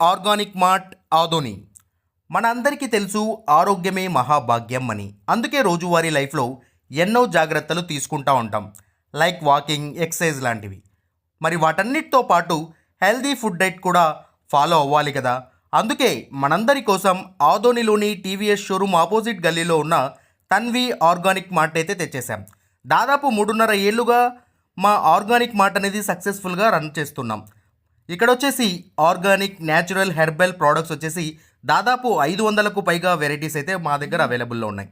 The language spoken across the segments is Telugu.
Organic mart Adoni. మనందరికీ తెలుసు ఆరోగ్యమే మహాభాగ్యం అని. అందుకే రోజువారీ లైఫ్లో ఎన్నో జాగ్రత్తలు తీసుకుంటూ ఉంటాం. లైక్ వాకింగ్, ఎక్సర్సైజ్ లాంటివి. మరి వాటన్నిటితో పాటు హెల్దీ ఫుడ్ డైట్ కూడా ఫాలో అవ్వాలి కదా. అందుకే మనందరి కోసం ఆదోనిలోని టీవీఎస్ షోరూమ్ ఆపోజిట్ గల్లీలో ఉన్న తన్వి ఆర్గానిక్ మార్ట్ అయితే తెచ్చేసాం. దాదాపు 3.5 ఏళ్ళుగా మా ఆర్గానిక్ మార్ట్ అనేది సక్సెస్ఫుల్గా రన్ చేస్తున్నాం. ఇక్కడ వచ్చేసి ఆర్గానిక్ న్యాచురల్ హెర్బల్ ప్రోడక్ట్స్ వచ్చేసి దాదాపు 500కు పైగా వెరైటీస్ అయితే మా దగ్గర అవైలబుల్లో ఉన్నాయి.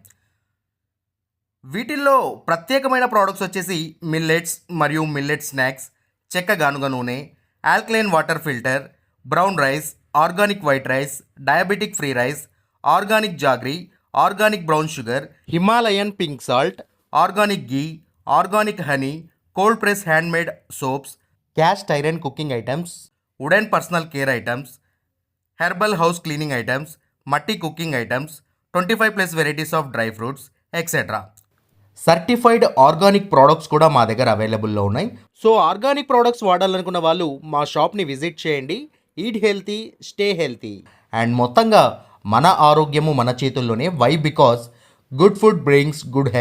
వీటిల్లో ప్రత్యేకమైన ప్రోడక్ట్స్ వచ్చేసి మిల్లెట్స్ మరియు మిల్లెట్ స్నాక్స్, చెక్క గానుగ నూనె, alkaline water filter, brown rice, organic white rice, diabetic free rice, organic jaggery, organic brown sugar, Himalayan pink salt, organic ghee, organic honey, cold press handmade soaps, cast iron cooking items, wooden personal care items, herbal house cleaning items, మట్టి cooking items, 25+ varieties of dry fruits etcetera. Certified organic products కూడా మా దగ్గర అవైలబుల్లో ఉన్నాయి. సో ఆర్గానిక్ ప్రోడక్ట్స్ వాడాలనుకున్న వాళ్ళు మా షాప్ని విజిట్ చేయండి. Eat healthy, stay healthy. And మొత్తంగా మన ఆరోగ్యము మన చేతుల్లోనే. Why? Because good food brings good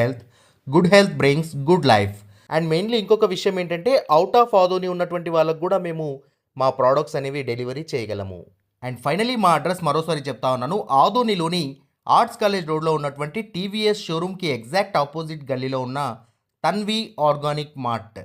health brings good life. And mainly ఇంకొక విషయం ఏంటంటే అవుట్ ఆఫ్ ఆదోని ఉన్నటువంటి వాళ్ళకు కూడా మేము మా ప్రోడక్ట్స్ అనేవి డెలివరీ చేయగలము. అండ్ ఫైనలీ మా అడ్రస్ మరోసారి చెప్తా ఉన్నాను. ఆదోనిలోని ఆర్ట్స్ కాలేజ్ రోడ్లో ఉన్నటువంటి టీవీఎస్ షోరూమ్కి ఎగ్జాక్ట్ ఆపోజిట్ గల్లీలో ఉన్న తన్వి ఆర్గానిక్ మార్ట్.